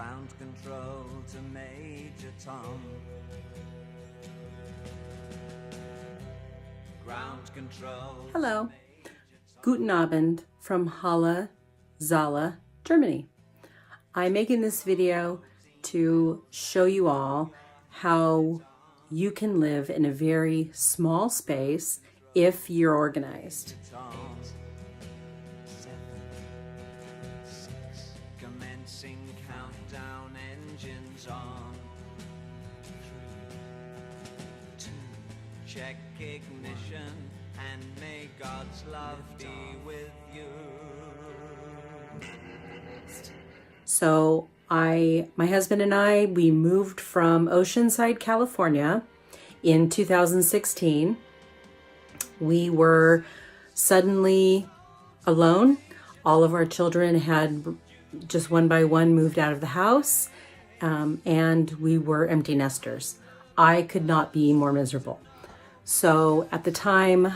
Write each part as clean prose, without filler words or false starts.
Ground control to Major Tom. Ground control. Hello, Guten Abend from Halle, Saale, Germany. I'm making this video to show you all how you can live in a very small space if you're organized. Commencing countdown, engines on. 3, 2, check ignition, and may God's love be with you. So my husband and I, we moved from Oceanside, California in 2016. We were suddenly alone. All of our children had just one by one moved out of the house, and we were empty nesters. I could not be more miserable. So at the time,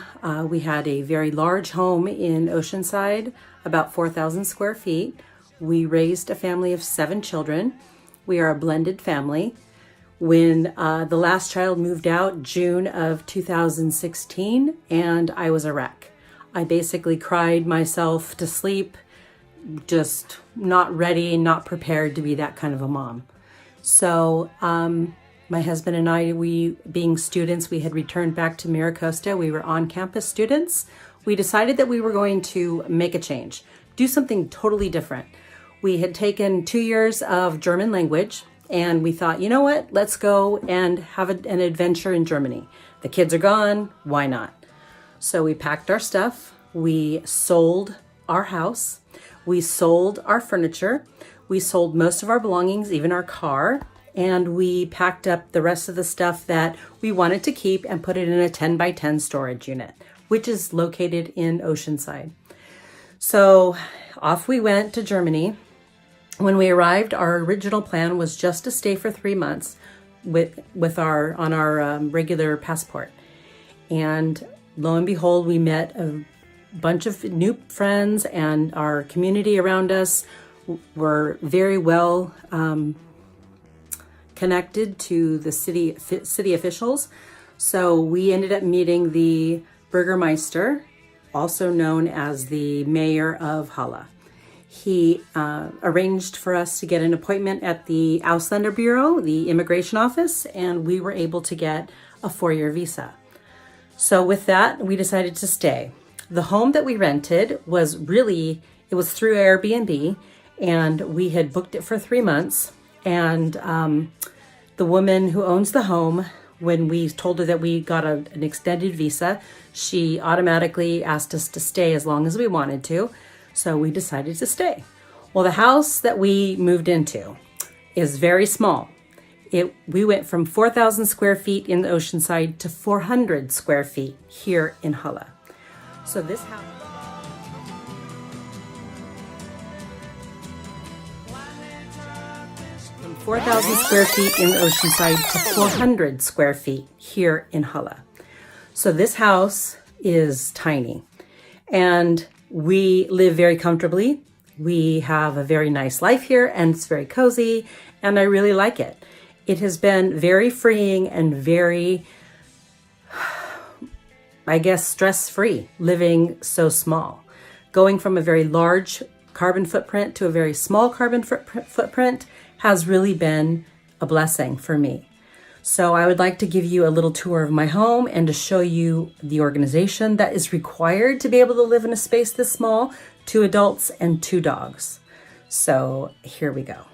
we had a very large home in Oceanside, about 4,000 square feet. We raised a family of 7 children. We are a blended family. When the last child moved out, June of 2016, and I was a wreck. I basically cried myself to sleep, just not ready, not prepared to be that kind of a mom. So my husband and I, we being students, we had returned back to Miracosta. We were on-campus students. We decided that we were going to make a change, do something totally different. We had taken 2 years of German language, and we thought, you know what, let's go and have an adventure in Germany. The kids are gone, why not? So we packed our stuff, we sold our house, we sold our furniture, we sold most of our belongings, even our car, and we packed up the rest of the stuff that we wanted to keep and put it in a 10 by 10 storage unit, which is located in Oceanside. So off we went to Germany. When we arrived, our original plan was just to stay for 3 months on our regular passport. And lo and behold, we met a bunch of new friends, and our community around us were very well connected to the city officials. So we ended up meeting the Bürgermeister, also known as the mayor of Halle. He arranged for us to get an appointment at the Ausländer Bureau, the immigration office, and we were able to get a 4-year visa. So with that, we decided to stay. The home that we rented was it was through Airbnb, and we had booked it for 3 months. And the woman who owns the home, when we told her that we got an extended visa, she automatically asked us to stay as long as we wanted to. So we decided to stay. Well, the house that we moved into is very small. We went from 4,000 square feet in the Oceanside to 400 square feet here in Halle. So this house... From 4,000 square feet in the Oceanside to 400 square feet here in Halle. So this house is tiny. And we live very comfortably. We have a very nice life here, and it's very cozy, and I really like it. It has been very freeing and very, I guess, stress-free living so small. Going from a very large carbon footprint to a very small carbon footprint has really been a blessing for me. So I would like to give you a little tour of my home and to show you the organization that is required to be able to live in a space this small, 2 adults and 2 dogs. So here we go.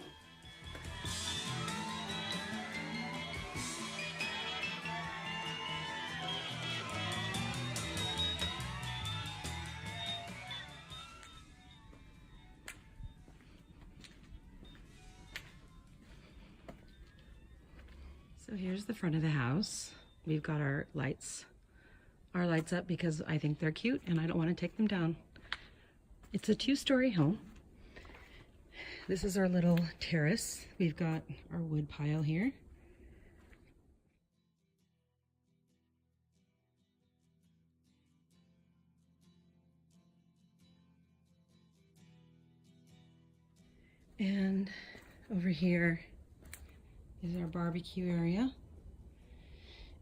So here's the front of the house. We've got our lights up because I think they're cute and I don't want to take them down. It's a 2-story home. This is our little terrace. We've got our wood pile here. And Over here is our barbecue area.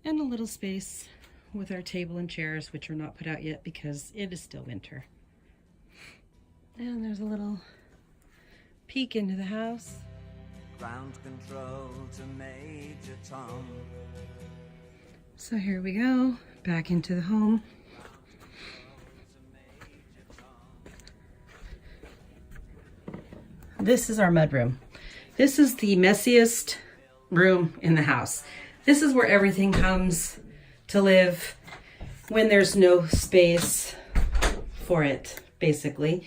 And a little space with our table and chairs, which are not put out yet because it is still winter. And there's a little peek into the house. Ground control to Major Tom. So here we go, back into the home. This is our mudroom. This is the messiest room in the house. This is where everything comes to live when there's no space for it, basically.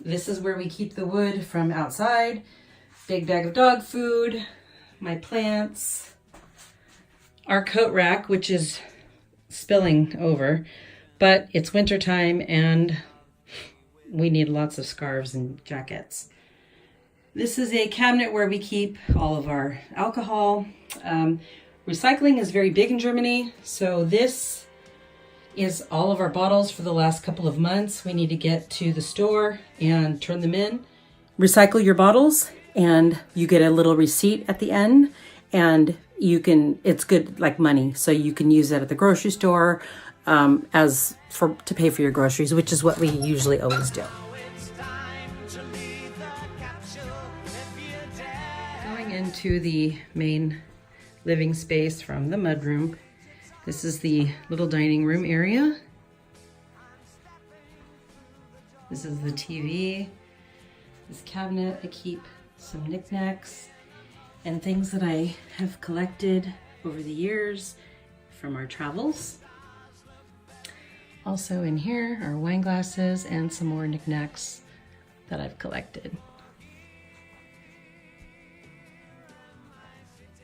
This is where we keep the wood from outside, big bag of dog food, my plants, our coat rack, which is spilling over, but it's winter time and we need lots of scarves and jackets. This is a cabinet where we keep all of our alcohol. Recycling is very big in Germany, so this is all of our bottles for the last couple of months. We need to get to the store and turn them in. Recycle your bottles and you get a little receipt at the end, and it's good like money, so you can use it at the grocery store to pay for your groceries, which is what we usually always do. Going into the main living space from the mudroom. This is the little dining room area. This is the TV. This cabinet, I keep some knickknacks and things that I have collected over the years from our travels. Also in here are wine glasses and some more knickknacks that I've collected.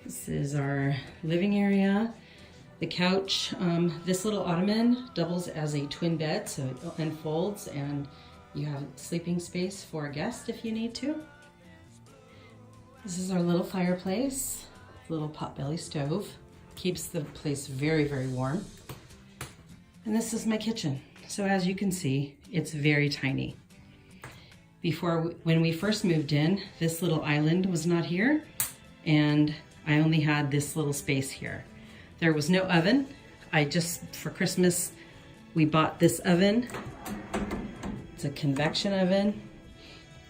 This is our living area. The couch, this little ottoman doubles as a twin bed, so it unfolds and you have sleeping space for a guest if you need to. This is our little fireplace, little potbelly stove. Keeps the place very, very warm. And this is my kitchen. So as you can see, it's very tiny. When we first moved in, this little island was not here, and I only had this little space here. There was no oven. For Christmas, we bought this oven. It's a convection oven,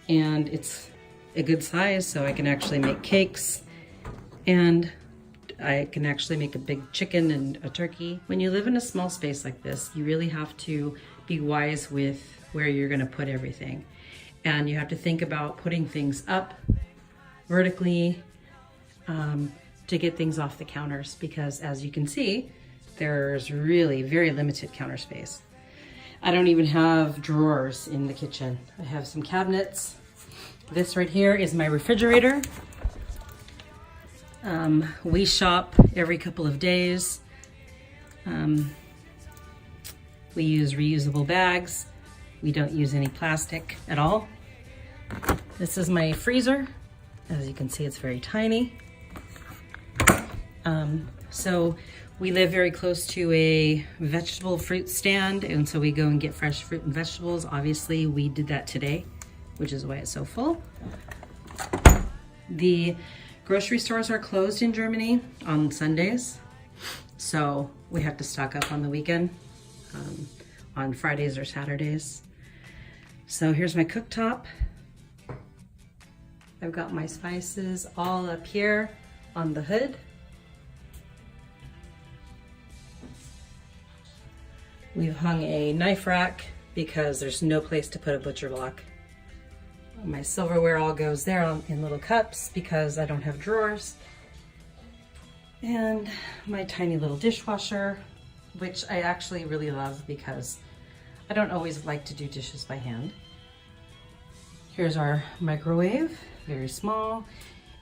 and it's a good size, so I can actually make cakes, and I can actually make a big chicken and a turkey. When you live in a small space like this, you really have to be wise with where you're gonna put everything. And you have to think about putting things up vertically, to get things off the counters, because as you can see, there's really very limited counter space. I don't even have drawers in the kitchen. I have some cabinets. This right here is my refrigerator. We shop every couple of days. We use reusable bags. We don't use any plastic at all. This is my freezer. As you can see, it's very tiny. So we live very close to a vegetable fruit stand, and so we go and get fresh fruit and vegetables. Obviously, we did that today, which is why it's so full. The grocery stores are closed in Germany on Sundays, so we have to stock up on the weekend, on Fridays or Saturdays. So here's my cooktop. I've got my spices all up here on the hood. We've hung a knife rack because there's no place to put a butcher block. My silverware all goes there in little cups because I don't have drawers. And my tiny little dishwasher, which I actually really love because I don't always like to do dishes by hand. Here's our microwave, very small.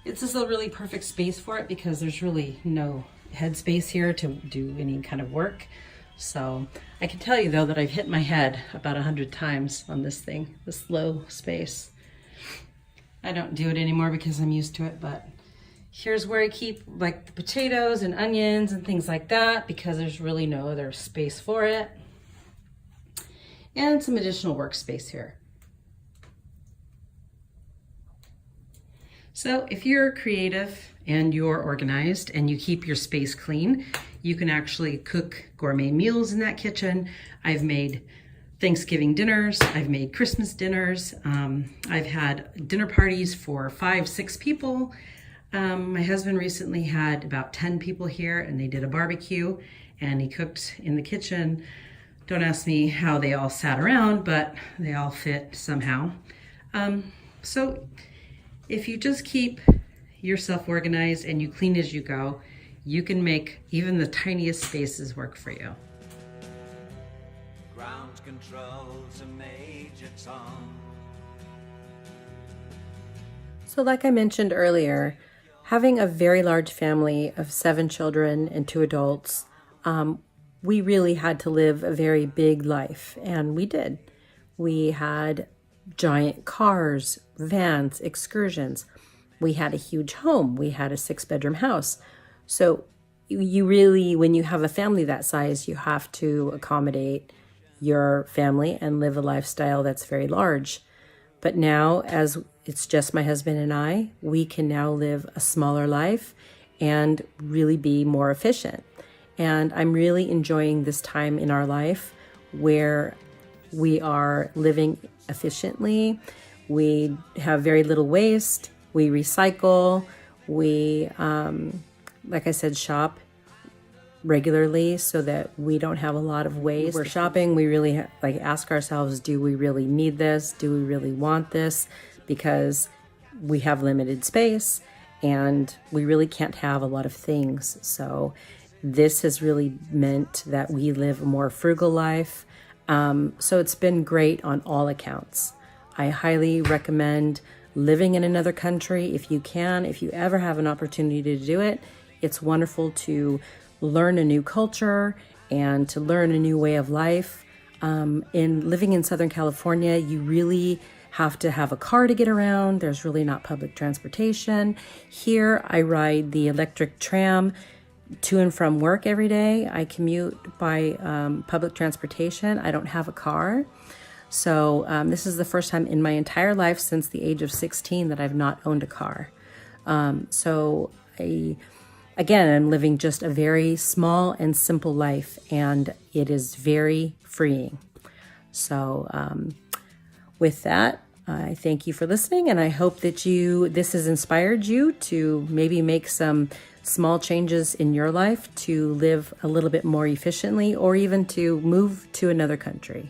This is a really perfect space for it because there's really no headspace here to do any kind of work. So I can tell you though that I've hit my head about 100 times on this thing, this low space. I don't do it anymore because I'm used to it, but here's where I keep like the potatoes and onions and things like that because there's really no other space for it. And some additional workspace here. So if you're creative and you're organized and you keep your space clean, you can actually cook gourmet meals in that kitchen. I've made Thanksgiving dinners, I've made Christmas dinners, I've had dinner parties for 5-6 people. My husband recently had about 10 people here and they did a barbecue and he cooked in the kitchen. Don't ask me how they all sat around, but they all fit somehow. So if you just keep yourself organized and you clean as you go, you can make even the tiniest spaces work for you. Ground control's a major tom. So like I mentioned earlier, having a very large family of 7 children and 2 adults, we really had to live a very big life, and we did. We had giant cars, vans, excursions. We had a huge home. We had a 6-bedroom house. So you really, when you have a family that size, you have to accommodate your family and live a lifestyle that's very large. But now, as it's just my husband and I, we can now live a smaller life and really be more efficient. And I'm really enjoying this time in our life where we are living efficiently. We have very little waste. We recycle. We, like I said, shop regularly so that we don't have a lot of waste. We're shopping. We really ask ourselves, do we really need this? Do we really want this? Because we have limited space and we really can't have a lot of things. So this has really meant that we live a more frugal life. So it's been great on all accounts. I highly recommend living in another country if you can, if you ever have an opportunity to do it. It's wonderful to learn a new culture and to learn a new way of life. In living in Southern California, you really have to have a car to get around. There's really not public transportation. Here, I ride the electric tram to and from work every day. I commute by public transportation. I don't have a car. So this is the first time in my entire life since the age of 16 that I've not owned a car. Again, I'm living just a very small and simple life, and it is very freeing. So with that, I thank you for listening, and I hope that this has inspired you to maybe make some small changes in your life to live a little bit more efficiently, or even to move to another country.